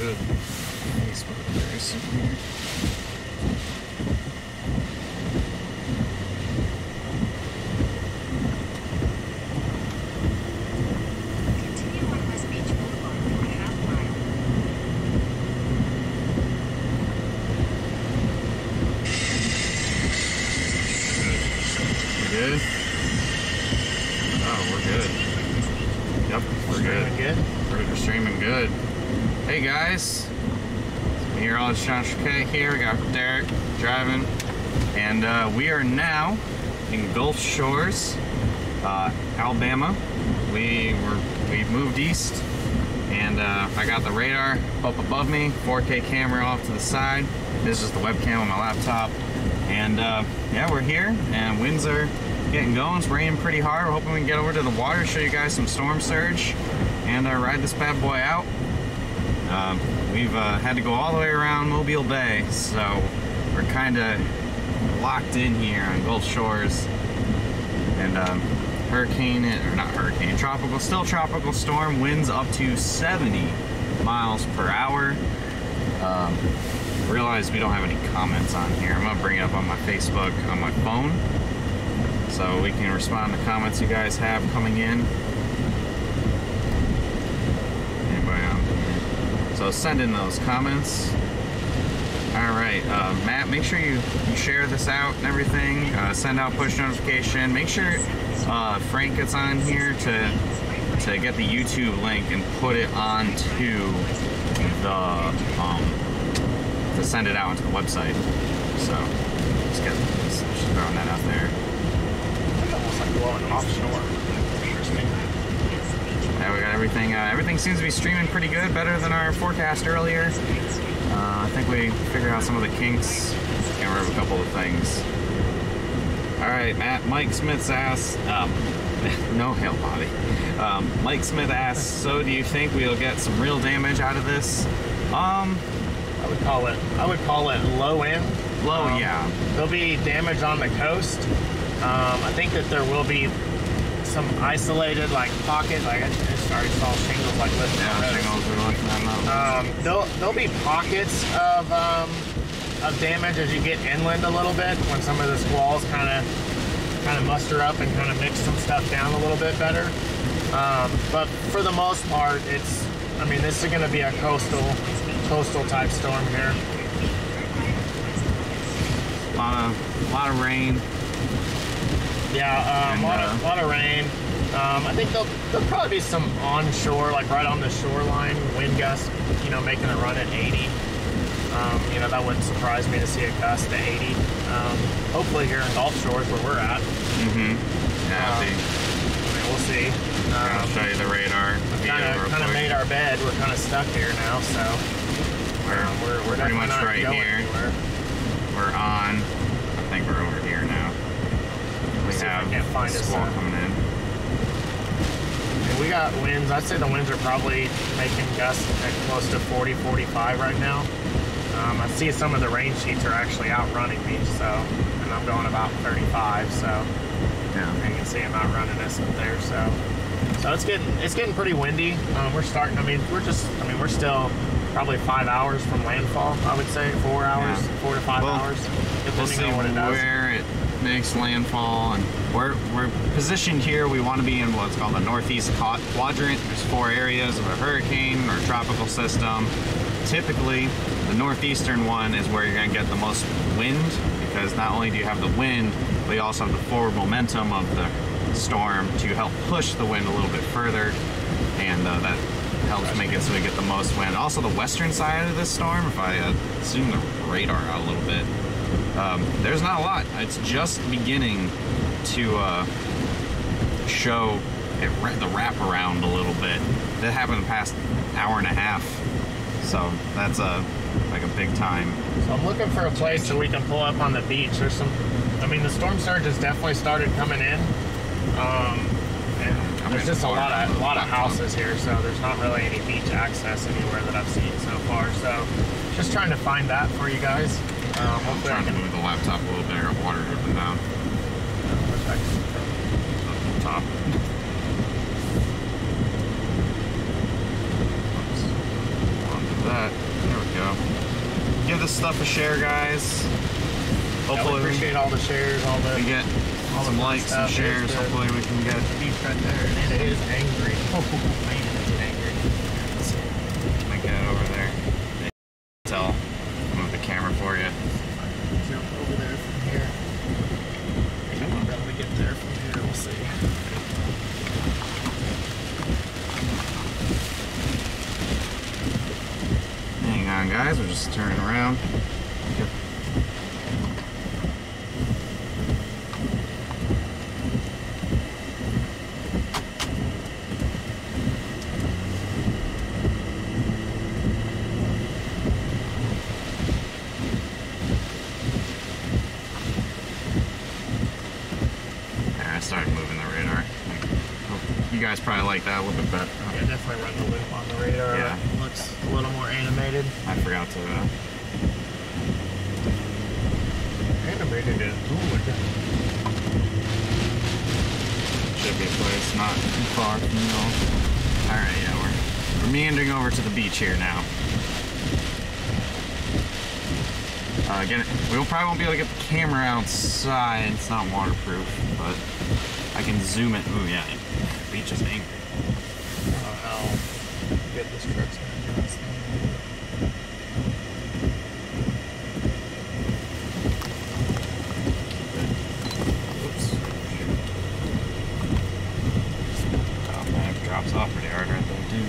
good. Facebook very soon here. Continue on West Beach Boulevard for a half mile. Good. Oh, we're good. Yep, we're good. We're streaming good. Hey guys, meteorologist John Shakay here. We got Derek driving, and we are now in Gulf Shores, Alabama. We moved east, and I got the radar up above me, 4K camera off to the side. This is the webcam on my laptop, and yeah, we're here, and winds are getting going. It's raining pretty hard. We're hoping we can get over to the water, show you guys some storm surge, and ride this bad boy out. We've had to go all the way around Mobile Bay, so we're kind of locked in here on Gulf Shores. And hurricane, or not hurricane, tropical, still tropical storm, winds up to 70 miles per hour. Realize we don't have any comments on here. I'm gonna bring it up on my Facebook on my phone, so we can respond to comments you guys have coming in. Anybody on here? So send in those comments. Alright, Matt, make sure you share this out and everything. Send out push notification. Make sure Frank gets on here to get the YouTube link and put it onto the to send it out onto the website. So just throwing that out there. Almost like blowing offshore. Interesting. Yeah, we got everything. Everything seems to be streaming pretty good, better than our forecast earlier. I think we figured out some of the kinks. Can't remember a couple of things. All right, Matt. Mike Smith's asked. No hail, Bobby. Mike Smith asks, so do you think we'll get some real damage out of this? I would call it low end. Low, yeah. There'll be damage on the coast. I think that there will be some isolated like pocket. Like I already saw shingles like this. Yeah, shingles are looking at them. There'll be pockets of damage as you get inland a little bit when some of the squalls kind of muster up and kind of mix some stuff down a little bit better. But for the most part, I mean, this is going to be a coastal type storm here. A lot of rain. Yeah, a lot of rain. I think there'll probably be some onshore, like right on the shoreline, wind gusts, making a run at 80. That wouldn't surprise me to see a gust to 80. Hopefully here in Gulf Shores where we're at. Yeah, I mean, we'll see. I'll show you the radar. Kind of made our bed. We're kind of stuck here now, so we're pretty much not right going here. anywhere. We're on. I think we're over here now. We have a squall coming in. And we got winds. I'd say the winds are probably making gusts at close to 40, 45 right now. I see some of the rain sheets are actually outrunning me, and I'm going about 35, so yeah, you can see them outrunning us up there. So it's getting pretty windy. We're still probably 5 hours from landfall. I would say 4 hours, 4 to 5 hours, depending on what it does. Where it makes landfall, and we're positioned here. We want to be in what's called the northeast quadrant. There's 4 areas of a hurricane or tropical system. Typically, the northeastern one is where you're going to get the most wind, because not only do you have the wind, but you also have the forward momentum of the storm to help push the wind a little bit further, and that helps make it so we get the most wind. Also, the western side of this storm, if I zoom the radar out a little bit, there's not a lot. It's just beginning to show the wraparound a little bit. That happened in the past hour and a half, so that's like a big time. So I'm looking for a place that we can pull up on the beach. There's the storm surge has definitely started coming in. And there's just a lot of houses here, so there's not really any beach access anywhere that I've seen so far. So just trying to find that for you guys. I'm trying to move the laptop a little bit. I got water dripping down. Up the top. Onto that. stuff a share, guys. Hopefully, we appreciate all the shares, all the. We get all some likes and shares. Hopefully, we can get. Beach right there, and it is angry. Oh man, it's angry. Let me get over there. I'll move the camera for you. Jump over there from here. Maybe we'll be able to get there from here. We'll see. Hang on, guys. We're just turning around. Yep. I started moving the radar. You guys probably like that a little bit better. Yeah, definitely run the loop on the radar. Yeah. It looks a little more animated. I forgot to. Animated is. Ooh, okay. Should be a place not too far from you all. Alright, yeah, we're meandering over to the beach here now. Again, we probably won't be able to get the camera outside. It's not waterproof, but I can zoom it. Ooh, yeah, the beach is angry. I don't know how good this truck's gonna do this thing. Oops. Oh, man, it drops off pretty hard right there, too.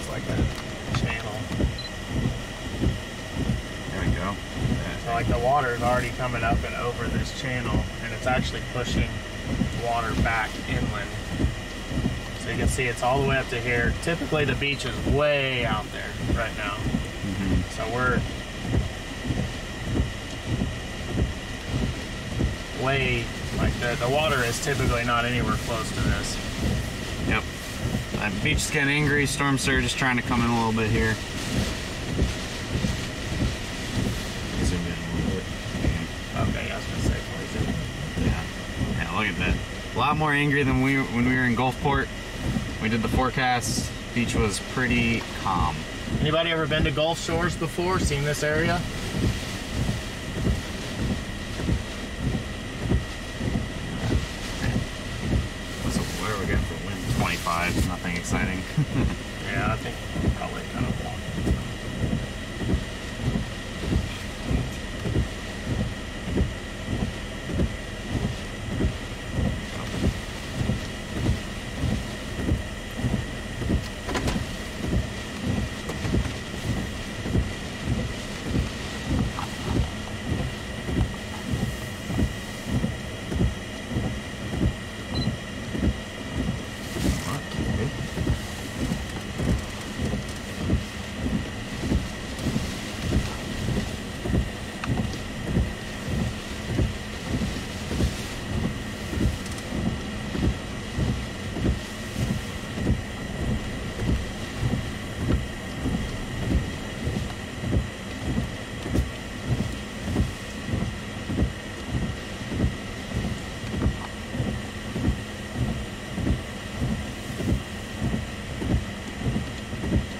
It's like a channel. There we go. So like the water is already coming up and over this channel, and it's actually pushing water back inland. So you can see it's all the way up to here. Typically the beach is way out there right now. Mm-hmm. So we're way, like the water is typically not anywhere close to this. Yep. The beach is getting angry. Storm surge is trying to come in a little bit here. Zoom in a little bit. Okay, I was gonna say, please. Yeah. Yeah, look at that. A lot more angry than when we were in Gulfport. We did the forecast. Beach was pretty calm. Anybody ever been to Gulf Shores before? Seen this area? So what are we getting for wind? 25. Nothing exciting. Yeah, I think probably kind of walking.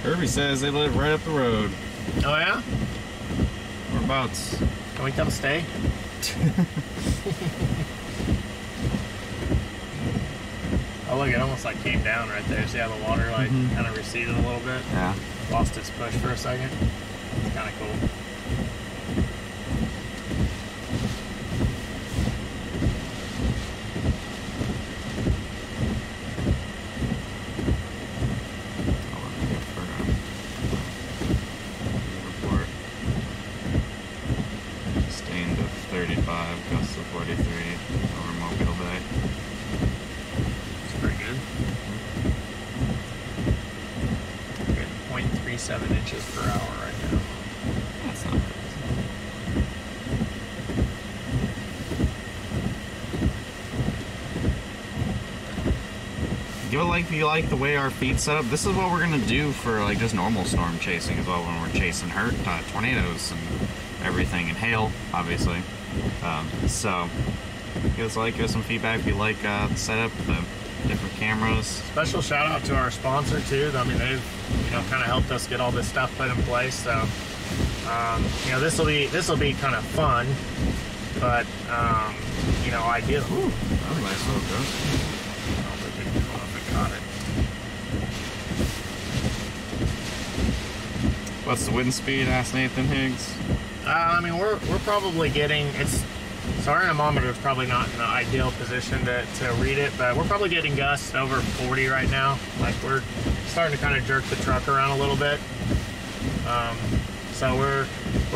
Kirby says they live right up the road. Oh yeah? Whereabouts? Can we come stay? Oh look, it almost like came down right there. See how the water like kind of receded a little bit? Yeah. Lost its push for a second. It's kind of cool. Sustained of 35, gusts of 43 over Mobile Bay. It's pretty good. Getting 0.37 inches per hour right now. That's not crazy. Give a like if you like the way our feed's set up. This is what we're gonna do for like just normal storm chasing as well when we're chasing tornadoes and everything, and hail, obviously. So give us a like, give us some feedback if you like the setup, the different cameras. Special shout out to our sponsor too. I mean, they've kind of helped us get all this stuff put in place. So You know, this will be kind of fun, but you know, ideal. Ooh, that was a nice little ghost. I don't know if I caught it. What's the wind speed? Asked Nathan Higgs. I mean, we're probably getting so our anemometer is probably not in the ideal position to read it, but we're probably getting gusts over 40 right now. Like we're starting to kind of jerk the truck around a little bit. So we're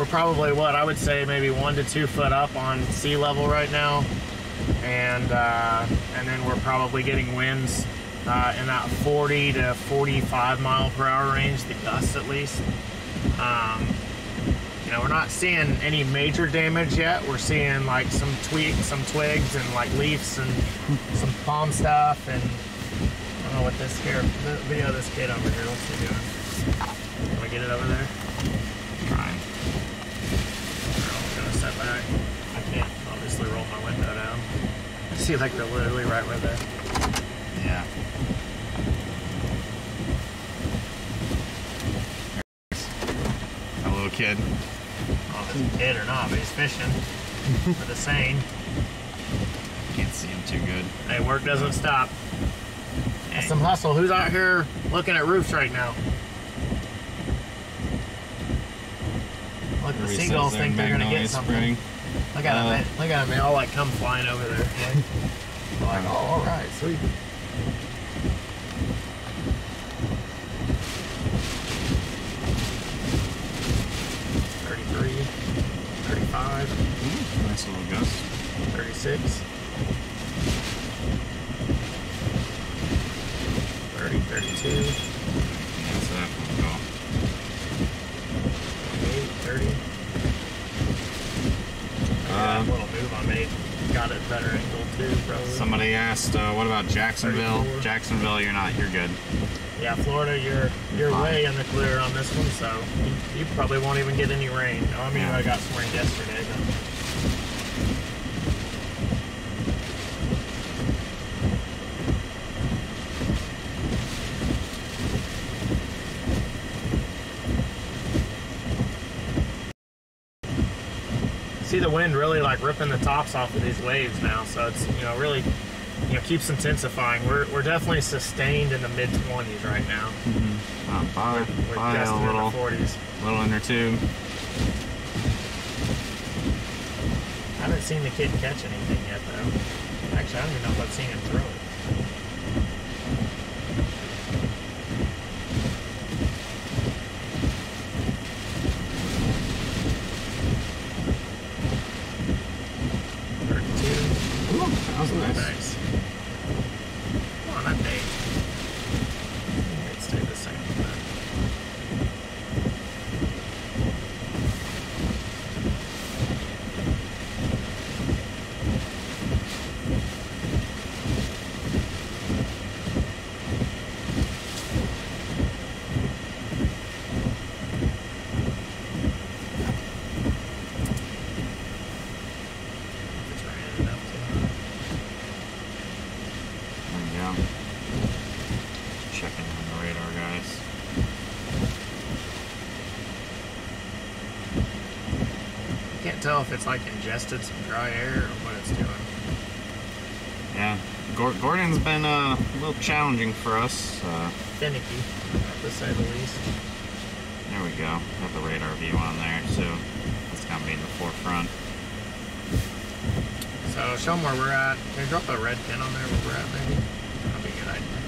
probably what I would say maybe 1 to 2 foot up on sea level right now, and then we're probably getting winds in that 40 to 45 mile per hour range, the gusts at least. You know, we're not seeing any major damage yet. We're seeing like some twigs and like leaves and some palm stuff, and I don't know what this here. Video of this kid over here. What's he doing? Can we get it over there? Trying. I'm gonna step back. I can't obviously roll my window down. See, like they're literally right where they're. Yeah. A little kid. I don't know if it's a kid or not, but he's fishing with a seine. Can't see him too good. Hey, work doesn't stop. Dang. That's some hustle. Who's out here looking at roofs right now? Look, the seagulls think they're gonna get something. Spring. Look at them, man. Look at them, man. All like come flying over there. Like, oh, all right, sweet. Nice little gust. 36, 30, 32, That's that. Cool. 28, 30. A little move I made. Got it better angle too, probably. Somebody asked, what about Jacksonville? 34. Jacksonville, you're good. Yeah, Florida, you're way in the clear on this one, so you probably won't even get any rain. I mean, Yeah. I got some rain yesterday, but. See the wind really like ripping the tops off of these waves now, so it's, you know, really, you know, keeps intensifying. We're definitely sustained in the mid 20s right now. By Just a in little, the 40s. little inner tube. I haven't seen the kid catch anything yet, though. Actually, I don't even know if I've seen him throw it. That was nice. Nice. Come on, that day. It stayed the same. It's raining enough to. There we go. Checking on the radar, guys. Can't tell if it's like ingested some dry air or what it's doing. Yeah, Gordon's been a little challenging for us. Finicky, to say the least. There we go. Have the radar view on there, so it's gonna be in the forefront. So show them where we're at. Can you drop a red pin on there where we're at, maybe? That'd be a good idea.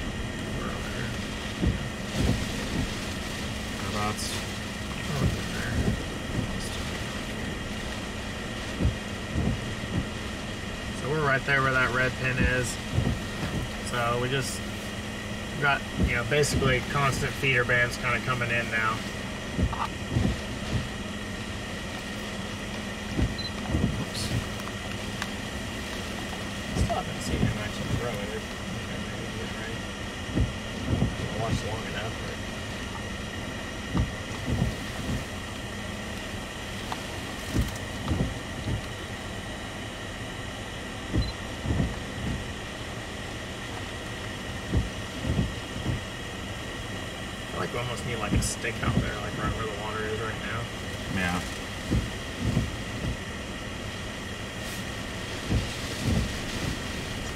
We're over here. Whereabouts? Over there. So we're right there where that red pin is. So we just got, you know, basically constant feeder bands kind of coming in now. Oops. Still haven't seen him actually throw it. Okay, maybe he's right. I've watched long enough. I feel like we almost need like a stick out there, like right where the water is right now. Yeah.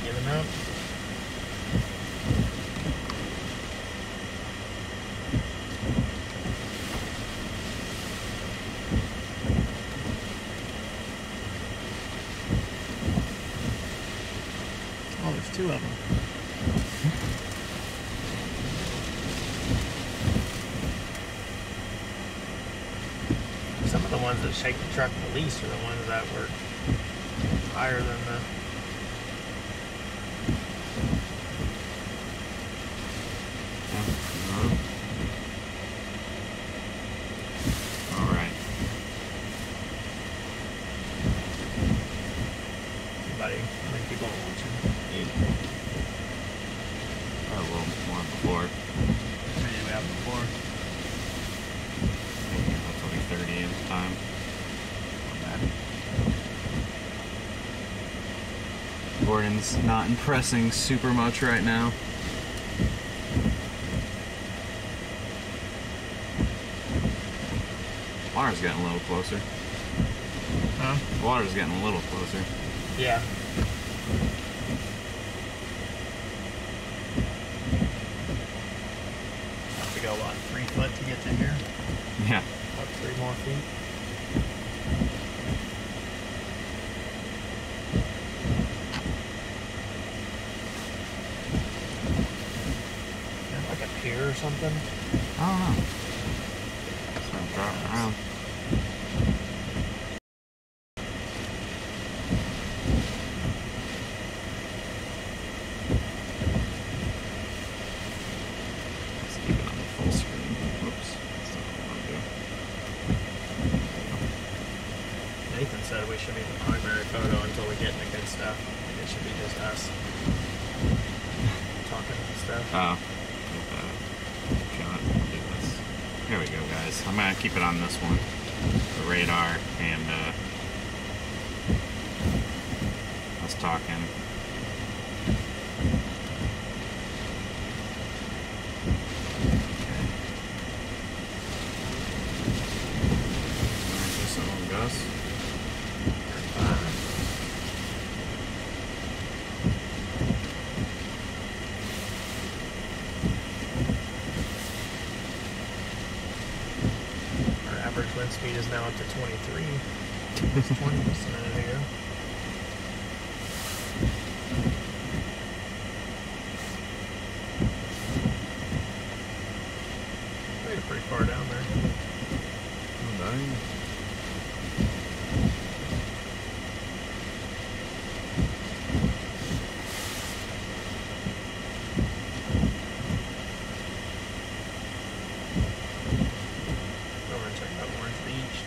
Get them out. Oh, there's two of them. Some of the ones that shake the truck the least are the ones that were higher than the... All right. Buddy, how many people are watching? 8. A little more before. How many do we have before? That's only 30 in time. Not bad. Gordon's not impressing super much right now. Water's getting a little closer. Huh? Water's getting a little closer. Yeah. Have to go, what, 3 foot to get to here? Yeah. About 3 more feet. Like a pier or something? I don't know. So I'm driving around. Let's keep it on the full screen. Oops. That's not what I want to do. Nathan said we should be the primary photo until we get in the good stuff. Like it should be just us talking and stuff. Oh. Do this. Here we go, guys. I'm gonna keep it on this one. The radar and us talking. Gus. Our average wind speed is now up to 23. It was 20 just a minute ago. Made it pretty far down there. Over and check out Orange Beach.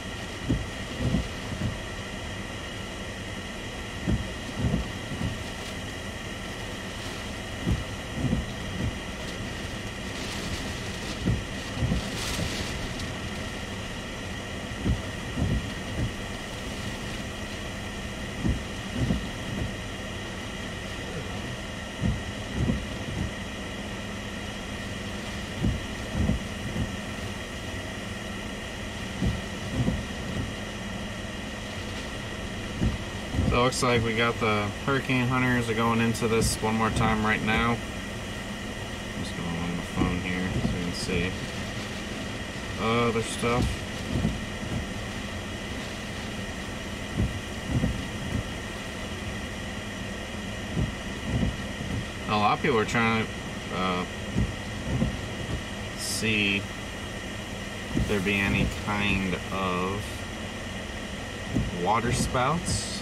So it looks like we got the hurricane hunters are going into this one more time right now. I'm just going on the phone here so you can see other stuff. A lot of people are trying to see if there be any kind of water spouts.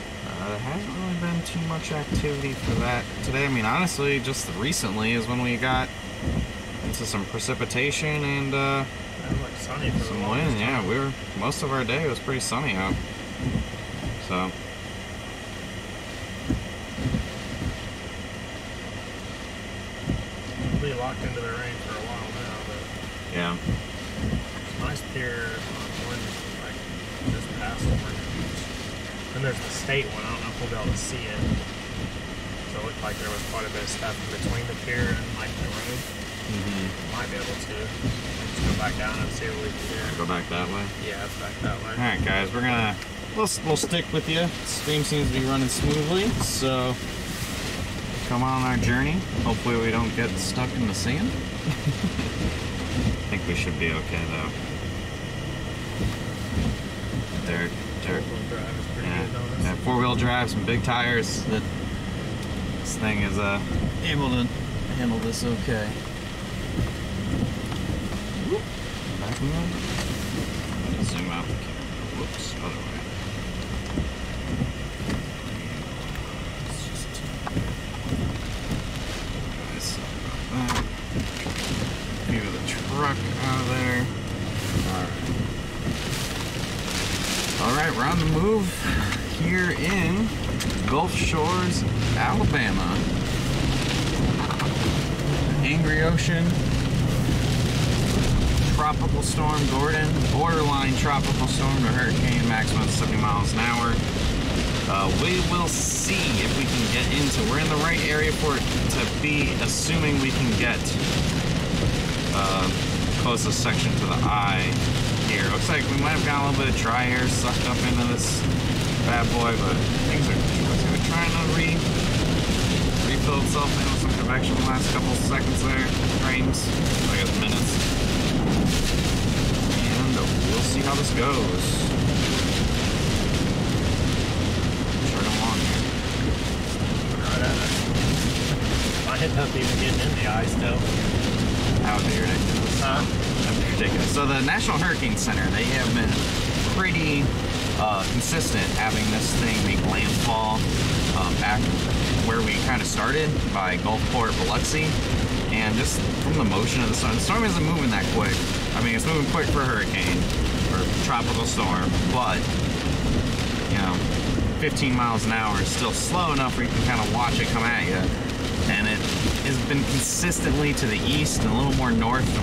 There hasn't really been too much activity for that today. I mean, honestly, just recently is when we got into some precipitation and It was like sunny for some the wind. longest Yeah, time. most of our day was pretty sunny out. So We'll be locked into the rain for a while now, but yeah, nice pier on Orange, like just past Orange Beach. Then there's the state one. I don't know if we'll be able to see it. So it looked like there was quite a bit of stuff in between the pier and like the road. Might be able to. Let's go back down and see what we can do. Go back that way? Yeah, it's back that way. Alright guys, we'll stick with you. Stream seems to be running smoothly, so come on our journey. Hopefully we don't get stuck in the sand. I think we should be okay though. Derek. Four-wheel drive is pretty good on us. Yeah, four-wheel drive, some big tires. This thing is able to handle this okay. Back a minute. Zoom out the camera. Whoops, other way. View of the truck out of there. Alright, we're on the move here in Gulf Shores, Alabama. Angry Ocean. Tropical Storm Gordon, borderline tropical storm to hurricane, maximum 70 miles an hour. We will see if we can get into, we're in the right area for it to be, assuming we can get closest section to the eye here. Looks like we might have got a little bit of dry air sucked up into this bad boy, but things are trying to refill itself in with some convection the last couple seconds there, frames, I guess minutes. And we'll see how this goes. Right along here. Right at it. Might end up even getting in the eye still. That would be ridiculous. That would be ridiculous. So the National Hurricane Center, they have been pretty consistent having this thing make landfall back where we kind of started by Gulfport, Biloxi. And just from the motion of the storm isn't moving that quick. I mean, it's moving quick for a hurricane or tropical storm, but you know, 15 miles an hour is still slow enough where you can kind of watch it come at you. And it has been consistently to the east and a little more north than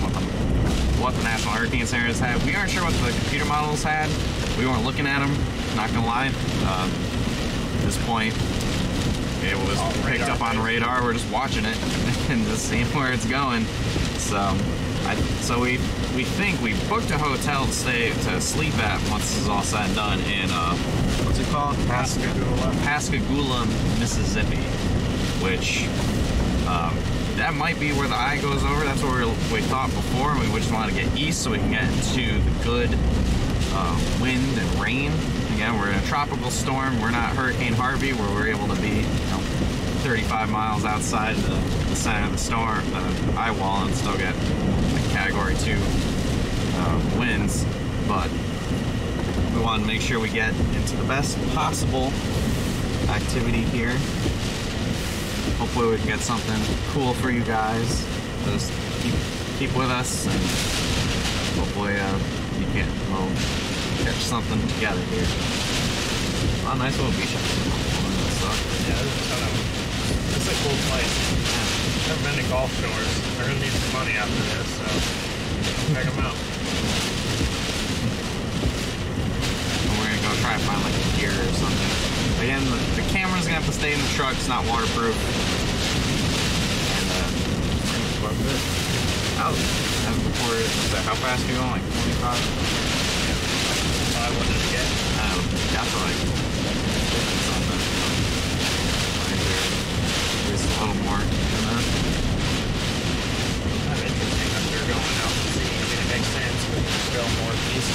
what the National Hurricane Center has had. We aren't sure what the computer models had. We weren't looking at them, not gonna lie. At this point, it was picked up on radar. We're just watching it and just seeing where it's going. So we think we booked a hotel to sleep at once this is all said and done in what's it called? Pascagoula, Mississippi. Which that might be where the eye goes over. That's where we thought before. We just wanted to get east so we can get into the good wind and rain. Again, we're in a tropical storm. We're not Hurricane Harvey, where we're able to be 35 miles outside the center of the storm, the eye wall, and still get Category 2 winds. But we want to make sure we get into the best possible activity here. Hopefully we can get something cool for you guys. Just keep with us, and hopefully we'll catch something together here. Oh, nice little beach house. Yeah, it's a cool place. I've been to Gulf Shores. They're gonna need some money after this, so check them out. We're gonna go try to find like a pier or something. Again, the camera's gonna have to stay in the truck. It's not waterproof. And oh, as reported, how fast are you going? Like 25? I wanted to get. Definitely. Something. Just a little more. Kind of interesting that they're going out to sea. I mean, it makes sense because they're still northeast.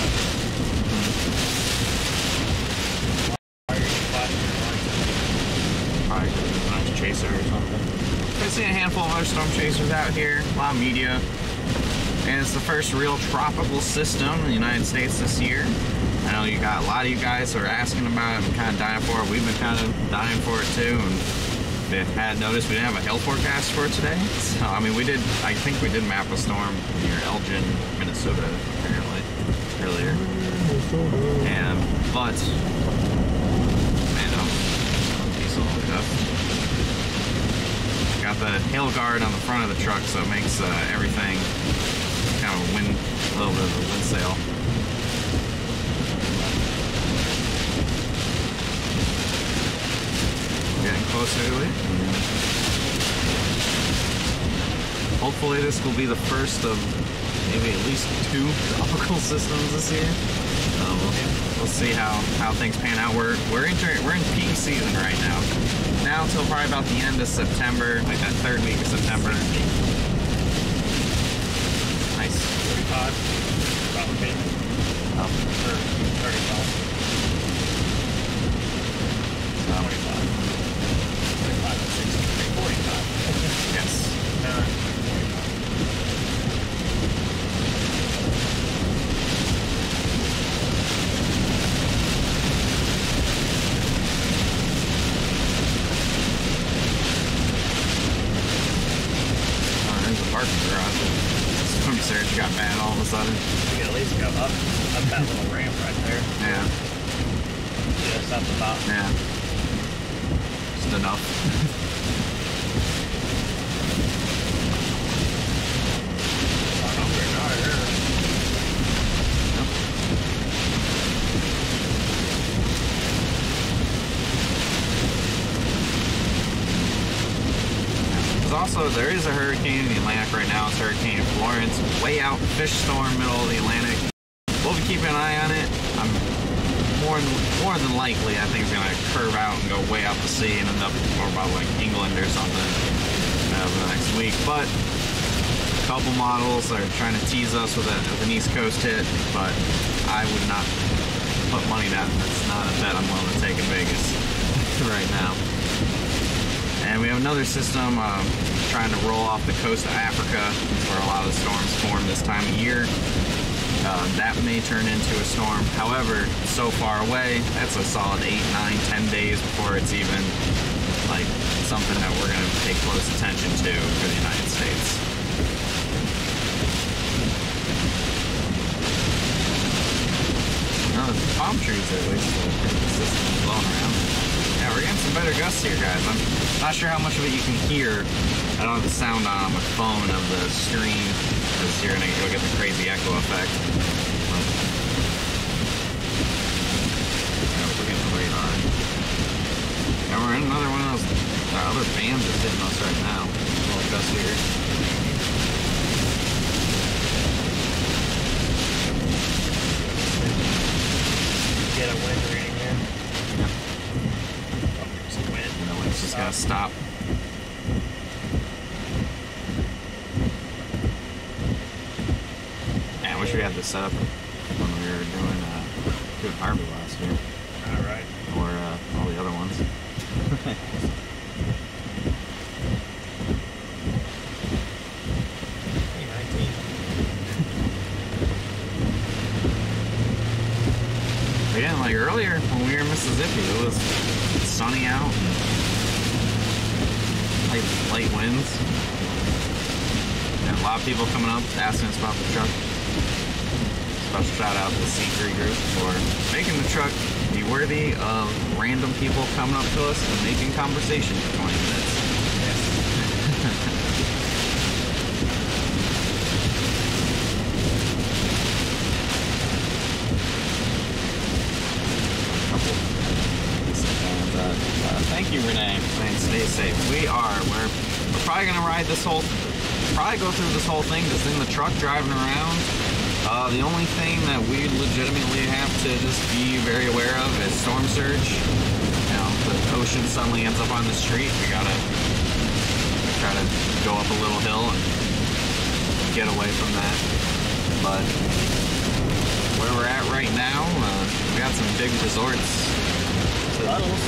Probably a nice chaser or something. I've seen a handful of other storm chasers out here, a lot of media. And it's the first real tropical system in the United States this year. I know you got a lot of you guys who are asking about it and kind of dying for it. We've been kind of dying for it too. And we had noticed we didn't have a hail forecast for it today. So, I mean, I think we did map a storm near Elgin, Minnesota, apparently, earlier. But, man, diesel stuff. Got the hail guard on the front of the truck, so it makes everything kind of a little bit of a wind sail. Getting closer to it. hopefully this will be the first of maybe at least 2 tropical systems this year. We'll see how things pan out. We're in peak season right now. Now until probably about the end of September, like that 3rd week of September. Nice. 45. About okay. Oh. For 35. 25. 25 and 63. 45. Yes. 45. Parking garage. Swim surge got bad all of a sudden. You can at least go up that little ramp right there. Yeah. Just up the top. Yeah. Just enough. Also, there is a hurricane in the Atlantic right now. It's Hurricane Florence, way out, fish storm, middle of the Atlantic. We'll be keeping an eye on it. I'm more than likely, I think it's going to curve out and go way out to sea and end up more about like England or something over the next week. But a couple models are trying to tease us with an East Coast hit, but I would not put money down. That's not a bet I'm willing to take in Vegas right now. And we have another system trying to roll off the coast of Africa, where a lot of the storms form this time of year. That may turn into a storm. However, so far away, that's a solid 8, 9, 10 days before it's even like something that we're going to pay close attention to for the United States. No, the palm trees are at least pretty consistent blowing around. Yeah, we're getting some better gusts here, guys. I'm not sure how much of it you can hear. I don't have the sound on my phone of the stream, because you're going to get the crazy echo effect. Yeah, we're getting the radar. Yeah, we're in another one of those other bands that's hitting us right now. A little gust here. Get a wind reading here. Yeah. Some wind. The wind's just gotta stop. Yeah, I wish we had this set up when we were doing Harvey last year. All right. Or all the other ones. Again, like earlier when we were in Mississippi, it was sunny out, light winds. And a lot of people coming up asking us about the truck. Special shout out to the C3 group for making the truck be worthy of random people coming up to us and making conversation for 20 minutes. Yes. Thank you, Renee, and stay safe. We're probably gonna probably go through this whole thing just in the truck driving around. The only thing that we legitimately have to just be very aware of is storm surge. You know, the ocean suddenly ends up on the street. We gotta try to go up a little hill and get away from that. But where we're at right now, we got some big resorts. Puddles.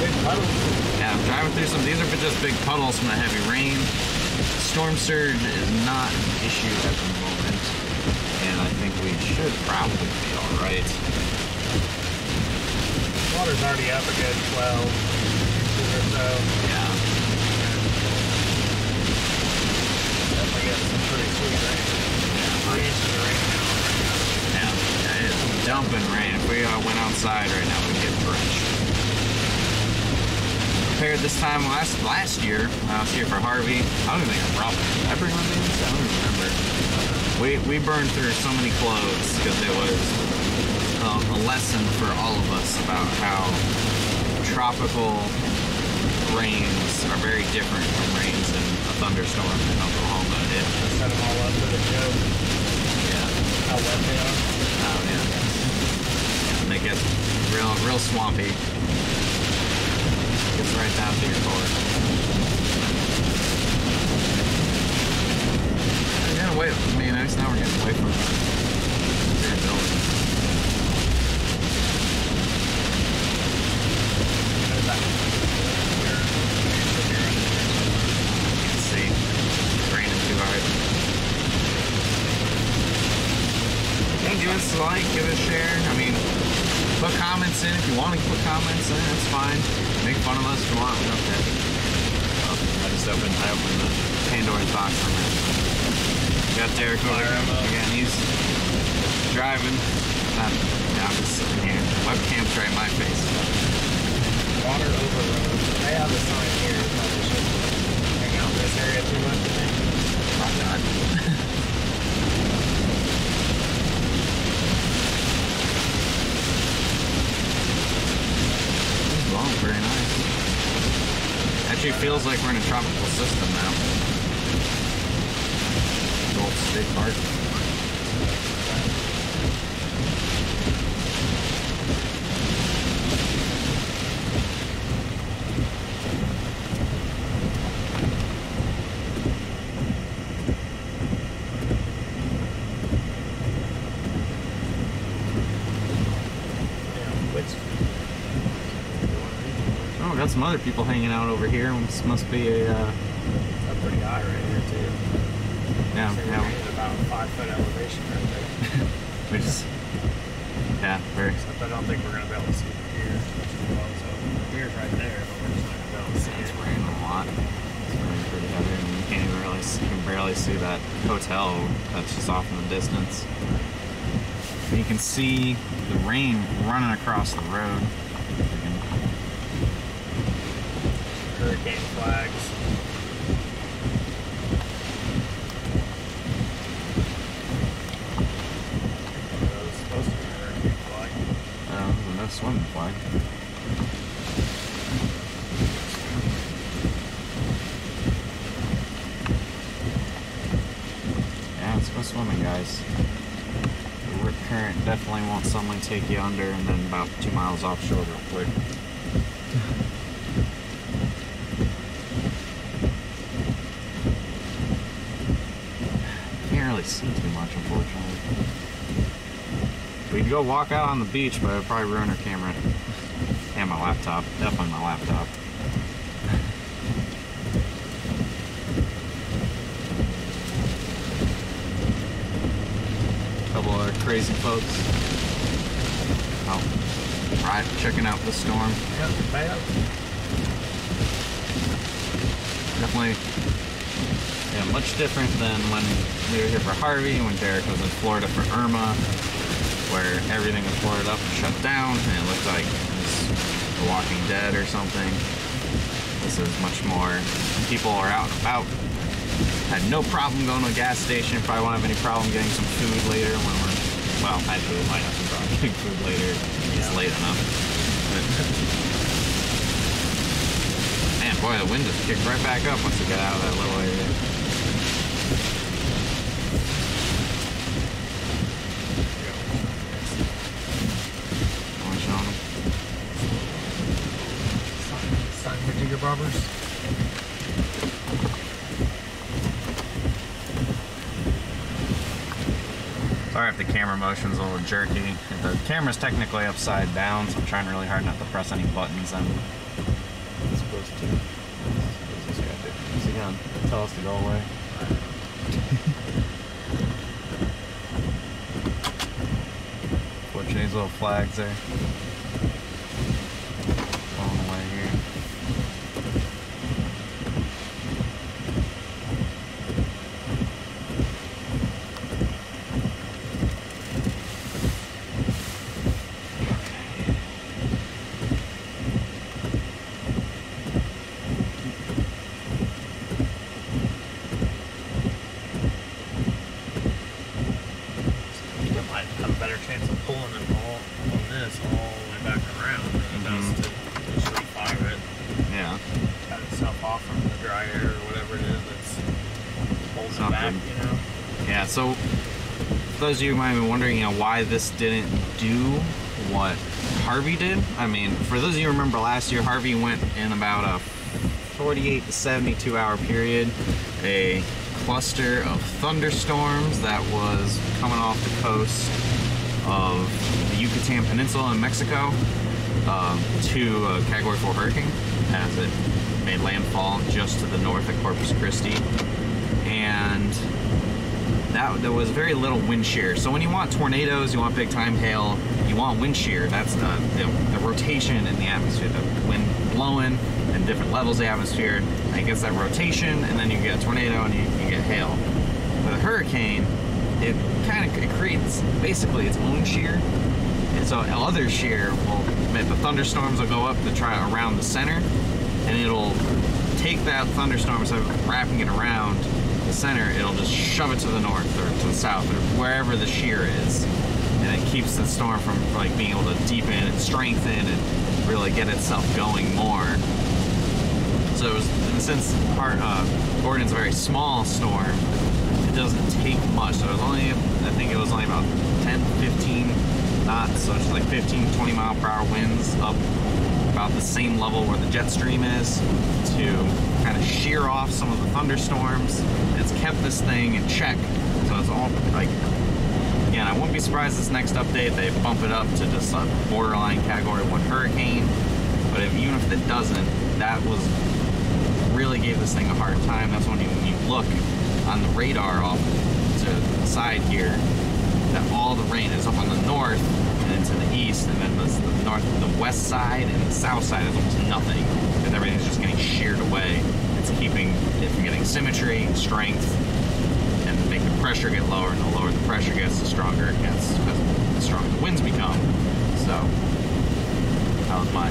Big puddles. Yeah, I'm driving through some. These are just big puddles from the heavy rain. Storm surge is not an issue at the moment, and I think we should probably be all right. Water's already up a good 12 inches or so. Yeah. Definitely getting some pretty sweet rain. Yeah, 3 inches of rain now. Yeah, it's dumping rain. If we went outside right now, we'd get drenched. Compared this time last year, when I was here for Harvey, I don't even think I brought them. Did I bring my things? I don't even remember. We burned through so many clothes because it was a lesson for all of us about how tropical rains are very different from rains in a thunderstorm in Oklahoma. set them all up for the show. Yeah. How wet they are. Oh, yeah. And they get real swampy. Gets right down to your core. We're getting away. I mean, nice. Now we're getting away from the building. Can't see. It's raining too hard. Hey, give us a like, give us a share. I mean, put comments in if you want to put comments in. That's fine. Make fun of us if you want. We don't care. Oh, I opened the Pandora's box on that. Got Derek over there. Again, he's driving. Yeah, I'm just sitting here. Webcam's right in my face. Water over road. They have a sign here. Probably shouldn't hang out in this area too much, I think. Probably not. Long, very nice. Actually feels like we're in a tropical system now. Old State Park. Oh, we got some other people hanging out over here. This must be a. It's pretty high right here too. Yeah, so yeah. At about 5 foot elevation right there. We just. Yeah, very. Except I don't think we're gonna be able to see the pier. So the pier's right there, but we're just not gonna be able to see It's it. raining a lot. It's raining pretty heavy. I mean, you can't even really. You can barely see that hotel that's just off in the distance. But you can see the rain running across the road. Hurricane flags. Those supposed to be a hurricane flag. There's no swimming flag. Yeah, let's go swimming, guys. The rip current definitely won't suddenly take you under and then about 2 miles offshore real quick. Can't really see too much, unfortunately. We'd go walk out on the beach, but it would probably ruin our camera. And my laptop. Definitely my laptop. Couple of crazy folks. Oh, right, checking out the storm. Yep, bad. Definitely, yeah, much different than when we were here for Harvey, when Derek was in Florida for Irma, where everything was boarded up and shut down, and it looked like it was The Walking Dead or something. This is much more, people are out and about. Had no problem going to a gas station, probably won't have any problem getting some food later when we're, well, actually we might have some problem getting food later. It's late enough. But, man, boy, the wind just kicked right back up once we get out of that little area. Want to show them? Sign for Digger Bobbers. Sorry if the camera motion's a little jerky. The camera's technically upside down, so I'm trying really hard not to press any buttons. I'm supposed to. What does this guy do? Is he gonna tell us to go away? Watching these little flags there. Going away here. Chance of pulling it all on this all the way back around than it does to just refire it. Yeah. Cut itself off from the dry air or whatever it is that's holding it back, you know. Yeah, so for those of you who might be wondering, why this didn't do what Harvey did. I mean, for those of you who remember last year, Harvey went in about a 48 to 72 hour period, a cluster of thunderstorms that was coming off the coast of the Yucatan Peninsula in Mexico to a Category 4 hurricane as it made landfall just to the north of Corpus Christi. And there was very little wind shear. So when you want tornadoes, you want big time hail, you want wind shear. That's the rotation in the atmosphere, the wind blowing and different levels of the atmosphere. And it gets that rotation, and then you get a tornado and you get hail. With a hurricane, it creates basically its own shear. And so other shear will the thunderstorms will go up to try around the center, and it'll take that thunderstorm, instead of wrapping it around the center, it'll just shove it to the north or to the south or wherever the shear is, and it keeps the storm from being able to deepen and strengthen and really get itself going more. So since Gordon's a very small storm, it doesn't take much. So it was only, I think it was only about 10, 15 knots, so it's like 15, 20 mile per hour winds up about the same level where the jet stream is to kind of shear off some of the thunderstorms. It's kept this thing in check. So it's all again, I wouldn't be surprised this next update they bump it up to just a borderline Category 1 hurricane. But even if it doesn't, that really gave this thing a hard time. That's when you look on the radar off to the side here, that all the rain is up on the north and into the east, and then the west side and the south side is almost nothing, because everything's just getting sheared away. It's keeping it from getting symmetry and strength, and make the pressure get lower, and the lower the pressure gets, the stronger it gets, because the stronger the winds become. So that was my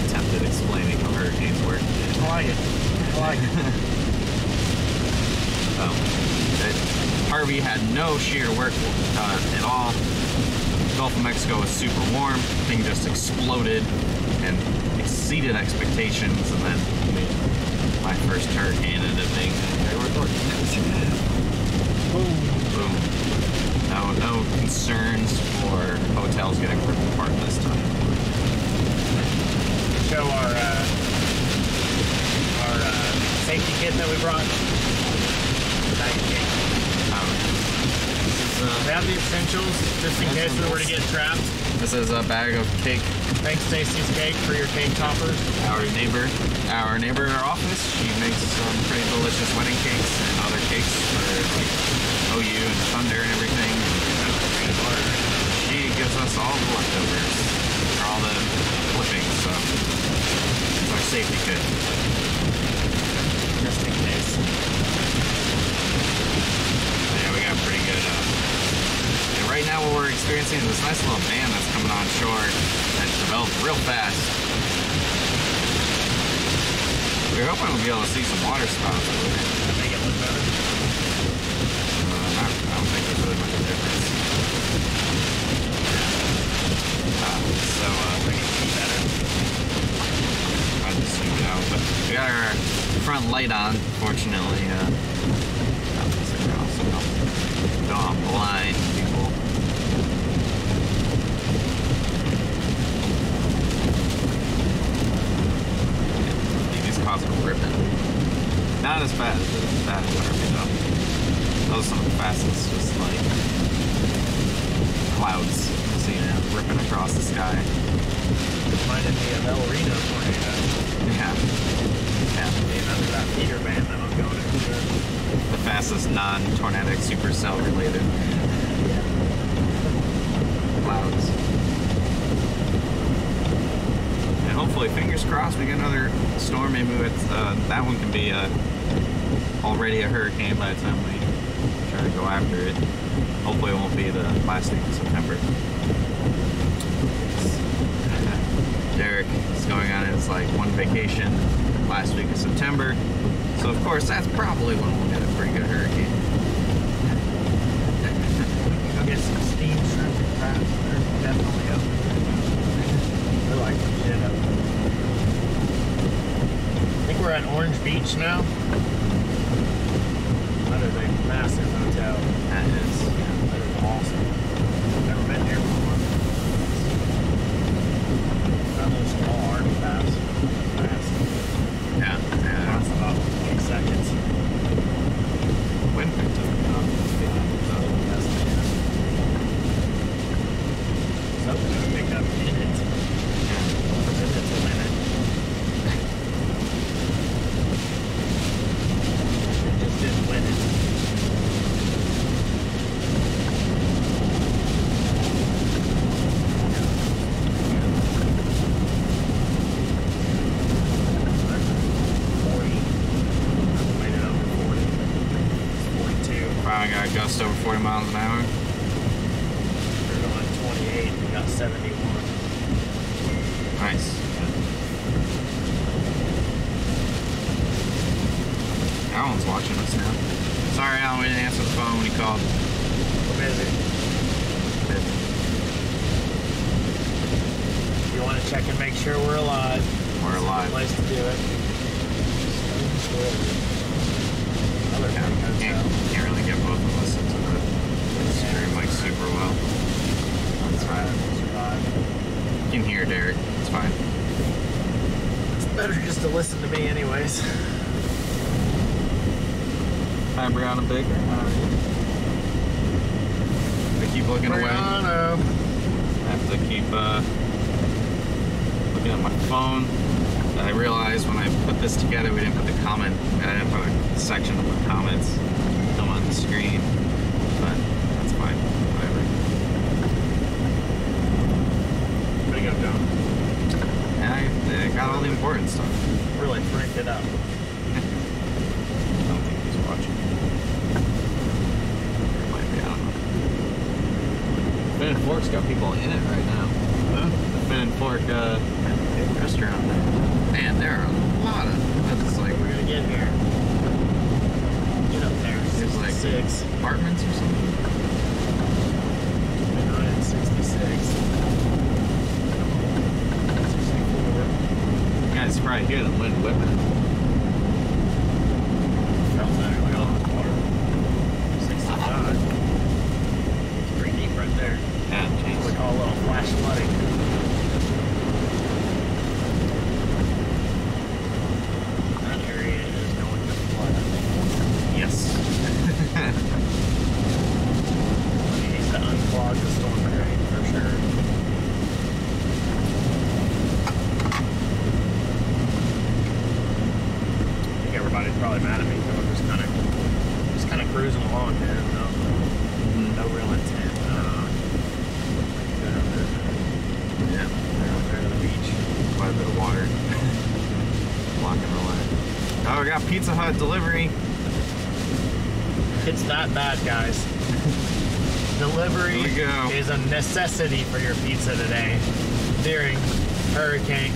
attempt at explaining how hurricanes work. I like it. I like it. Harvey had no shear work at all. The Gulf of Mexico was super warm. The thing just exploded and exceeded expectations, and then my first hurricane ended up being boom. No concerns for hotels getting ripped apart this time. Show our safety kit that we brought. We have the essentials just in case we were to get trapped. This is a bag of cake. Thanks, Stacy's Cake, for your cake toppers. Our neighbor in our office, she makes some pretty delicious wedding cakes and other cakes for OU and Thunder and everything. She gives us all the leftovers for all the flippings, so it's our safety kit. Just in case. Yeah, we got pretty good. Right now what we're experiencing is this nice little band that's coming on shore that's developed real fast. We're hoping we'll be able to see some water spouts over there. Make it look better. I don't think there's really much of a difference. Make it see better. I just zoomed out, but we got our front light on, fortunately. Don't blind people. These cars are ripping. Not as bad as that Harvey though. Those are some of the fastest, just like clouds, ripping across the sky. Reminded me of El Reno tornado. Yeah. Under that feeder band that I'm going into. The fastest non-tornadic supercell related clouds. And hopefully, fingers crossed, we get another storm. Maybe that one can be already a hurricane by the time we try to go after it. Hopefully it won't be the last week of September. Derek is going on his one vacation last week of September. So of course that's probably when we'll get a pretty good hurricane. Go get some steam shrimp and crabs. They're definitely up. They're like legit up. I think we're at Orange Beach now. That is a massive I got gusts over 40 miles an hour. We're going 28. We got 71. Nice. Alan's watching us now. Sorry, Alan, we didn't answer the phone when he called. We're busy. You want to check and make sure we're alive. We're alive. Place to do it. Other Yeah, can't really get both of us into the stream like super well. That's right. You can hear Derek. It's fine. It's better just to listen to me anyways. Hi, Brianna Baker. I keep looking away. Brianna. I have to keep looking at my phone. I realized when I put this together, we didn't put the comment. I didn't put a section to put comments come on the screen, but that's fine. Whatever. What are you gonna do? Yeah, I got all the important stuff. Really freaked it up. I don't think he's watching. Or it might be, I don't know. Finn and Fork's got people in it right now. Huh? The Finn and Fork restaurant. Man, there are a lot of. That's like We're gonna get here. Get up there. There's like 66. apartments or something. 66. 64. You guys probably hear the wind whipping. Felt better. Look at all the water. 65. It's pretty deep right there. Yeah, jeez. We call a little flash flooding. That area is going to flood, I think. Yes. We need to unclog the storm drain for sure. I think everybody's probably mad at me because we're just kind of cruising along here. No real intent. Good up there. Yeah. They're up there to the beach. Quite a bit of water. Blocking the way. Oh, we got Pizza Hut delivery. It's that bad, guys. Delivery Here we go. is a necessity for your pizza today during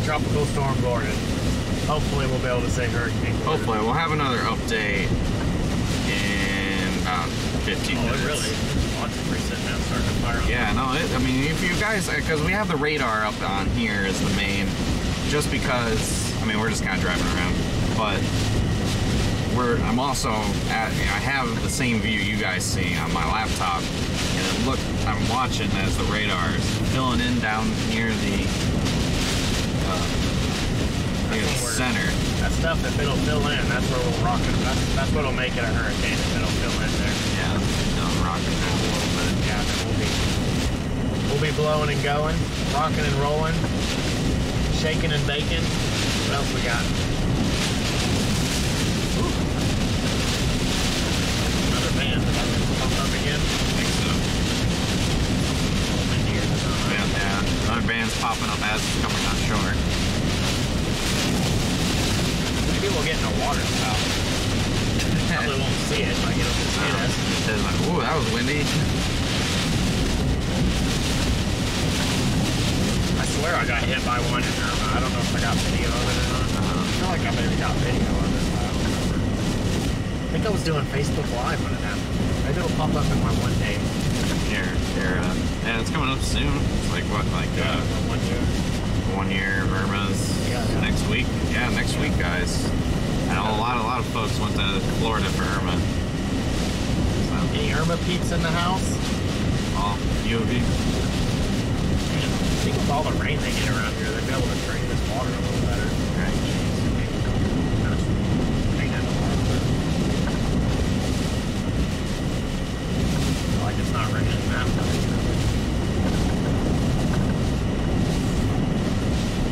Tropical Storm Gordon. Hopefully we'll be able to say Hurricane Gordon. Hopefully, we'll have another update in about 15 minutes. Oh, it really? Lots of sitting down starting to fire up. Yeah, no, I mean, if you guys, because we have the radar up on here as the main, just because, I mean, we're just kind of driving around, but I'm also at, I have the same view you guys see on my laptop, and I'm watching as the radar is filling in down near the center. That stuff, if it'll fill in, that's where we'll rock it. That's what'll make it a hurricane, if it'll fill in there. Yeah, it'll rock it down a little bit. Yeah, then we'll be blowing and going, rocking and rolling, shaking and baking. What else we got? Ooh. Another van. Did that pump up again? I think so. Yeah, another band's popping up as it's coming on shore. Maybe we'll get in a water spout. Probably won't see it, like it'll just hit us. It says like, ooh, that was windy. I swear I got hit by one in Irma. I don't know if I got video of it or not. I feel like I maybe got video of it, but I don't remember. I think I was doing Facebook Live when it happened. Maybe it'll pop up in my one day. Here, yeah, it's coming up soon. It's like what, like 1 year. 1 year of Irma's next week. Yeah, next week, guys. I know a lot of folks went to Florida for Irma. So, Any Irma peeps in the house? all UOV. Man, I think with all the rain they get around here, they'll be able to drain this water a little better. Right. Like it's not raining that much.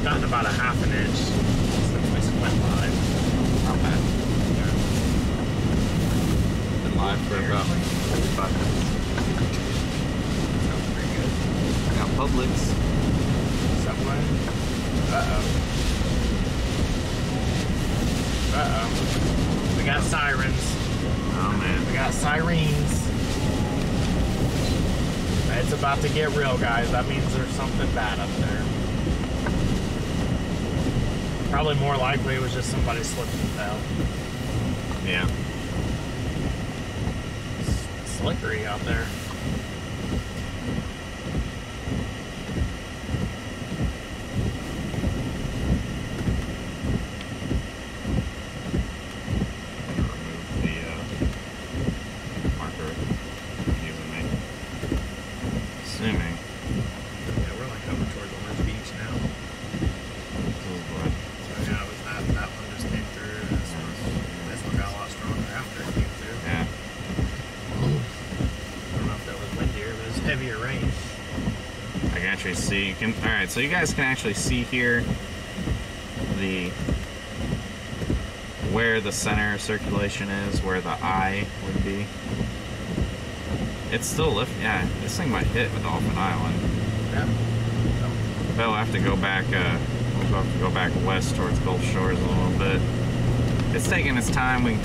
Gotten about a half an inch since we went live. Not bad. Yeah. Been live for about 45 minutes. Sounds pretty good. I got Publix. Subway. Uh-oh. We got sirens. Oh man. We got sirens. It's about to get real, guys. That means there's something bad up there. Probably more likely it was just somebody slipped and fell. Yeah. It's slippery out there. See, you can, all right, so you guys can actually see here where the center circulation is, where the eye would be. It's still lifting. Yeah, this thing might hit with Dolphin Island. Yeah. But we'll have to go back. We'll have to go back west towards Gulf Shores a little bit. It's taking its time. We can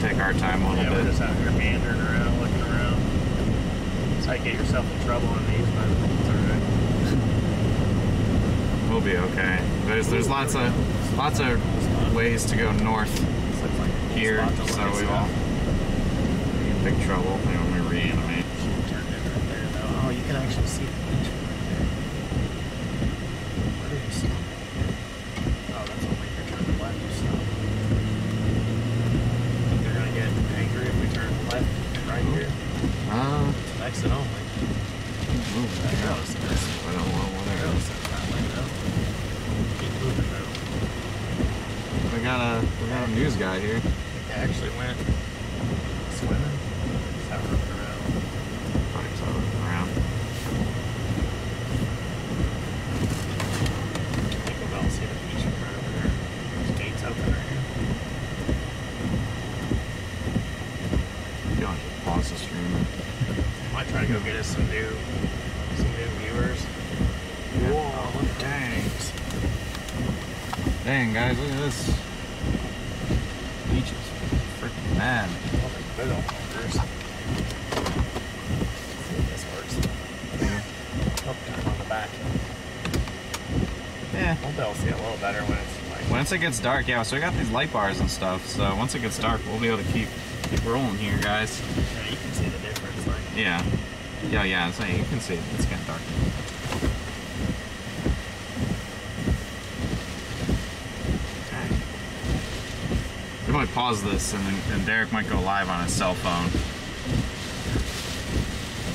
take our time a little bit. Yeah, we're just out here meandering around, looking around. It's how you get yourself in trouble on these, but it's all right. We'll be okay. There's lots of ways to go north here, so we won't be in big trouble. When we reanimate. Oh, you can actually see the beach right there. Where do you stop? Oh, that's only if you turn left. You stop. Think they're gonna get angry if we turn left right here? It's an exit only. I don't want whatever. Keep moving though. We got a news guy here. I think they actually went swimming. Is that running around? Probably just running around. I think we'll be able to see the beach right over there. There's gates open right here. You want to just pause the stream? Might try to go get us some new viewers. Yeah. Whoa, look, dang. Dang, guys, look at this. Beach is freaking mad. Big old bunkers. See if this works. Oh, turn on the back. Yeah. We'll be able to see a little better when it's like... Once it gets dark, yeah, so we got these light bars and stuff, so once it gets dark, we'll be able to keep rolling here, guys. Yeah, you can see the difference. Like... Yeah. Yeah, so you can see it. It's getting dark. We might pause this, and then Derek might go live on his cell phone.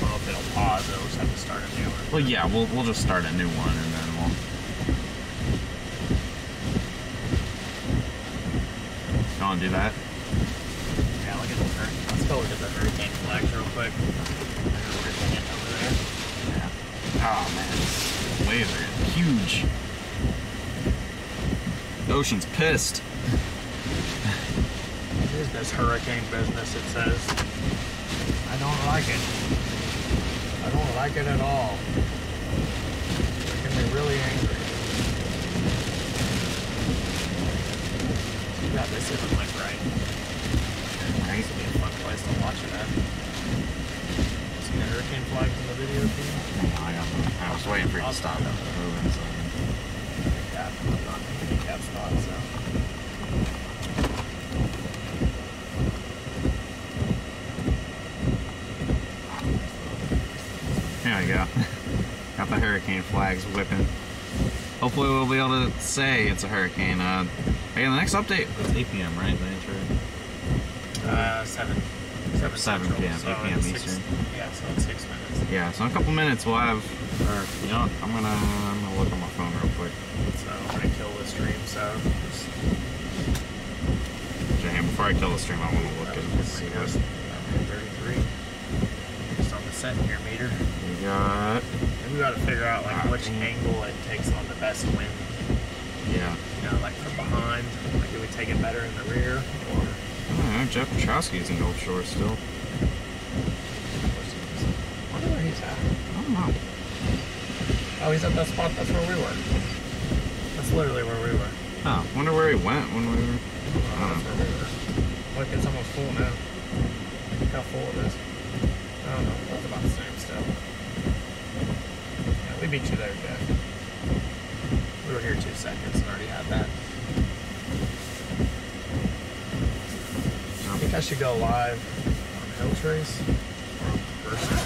Well, if it'll pause, it'll just have to start a new one. Well, yeah, we'll just start a new one, and then we'll... You want to do that? Yeah, look at the hurricane. Let's go look at the hurricane flags real quick. We're getting over there. Yeah. Oh, man. These waves are huge. The ocean's pissed. What is this hurricane business, it says? I don't like it. I don't like it at all. It's making me really angry. Too bad this isn't like right. This would be a fun place to watch it at. See the hurricane flags in the video feed? I was waiting for you to stop moving. So. I'm not handicapped spot, so. There we go. Got the hurricane flags whipping. Hopefully we'll be able to say it's a hurricane. Hey, the next update, it's 8 p.m., right? The intro? 7 p.m., 8 p.m. Eastern. Yeah, so in 6 minutes. Yeah, so in a couple minutes we'll have, or, you know, I'm gonna look on my phone real quick. So I'm gonna kill the stream, so just... Okay, before I kill the stream, I want to look at this. 33. Just on the centimeter meter. We got... And we gotta figure out like which angle it takes on the best wind. Yeah. You know, like from behind. Like do we take it better in the rear or... I don't know, Jeff Petrowski's in Gulf Shore still. I wonder where he's at. I don't know. Oh, he's at that spot, that's where we were. That's literally where we were. Oh, wonder where he went when we were... That's where we were. Look, it's almost full now. Look how full it is. I don't know. That's about the same still. Yeah, we beat you there, Jeff. We were here 2 seconds and already had that. I think I should go live on Hill Trace or on person.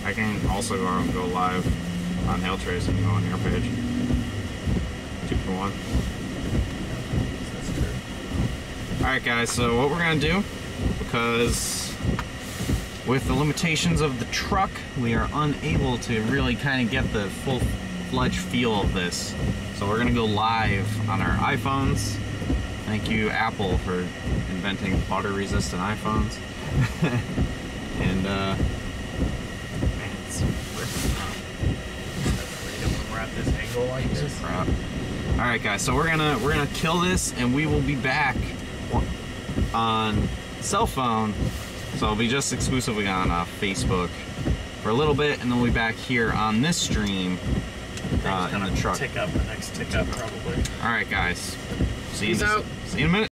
I can also go live on Hail Trace and go on your page. 2 for 1. That's true. Alright guys, so what we're gonna do, because with the limitations of the truck, we are unable to really kind of get the full-fledged feel of this. So we're gonna go live on our iPhones. Thank you, Apple, for inventing water-resistant iPhones. And Man, it's when we're at this angle like this. crap. All right, guys. So we're gonna kill this, and we will be back on cell phone. So it'll be just exclusively on Facebook for a little bit, and then we'll be back here on this stream in the truck. Tick up, the next tick up probably. All right, guys. See you Peace out. See you in a minute.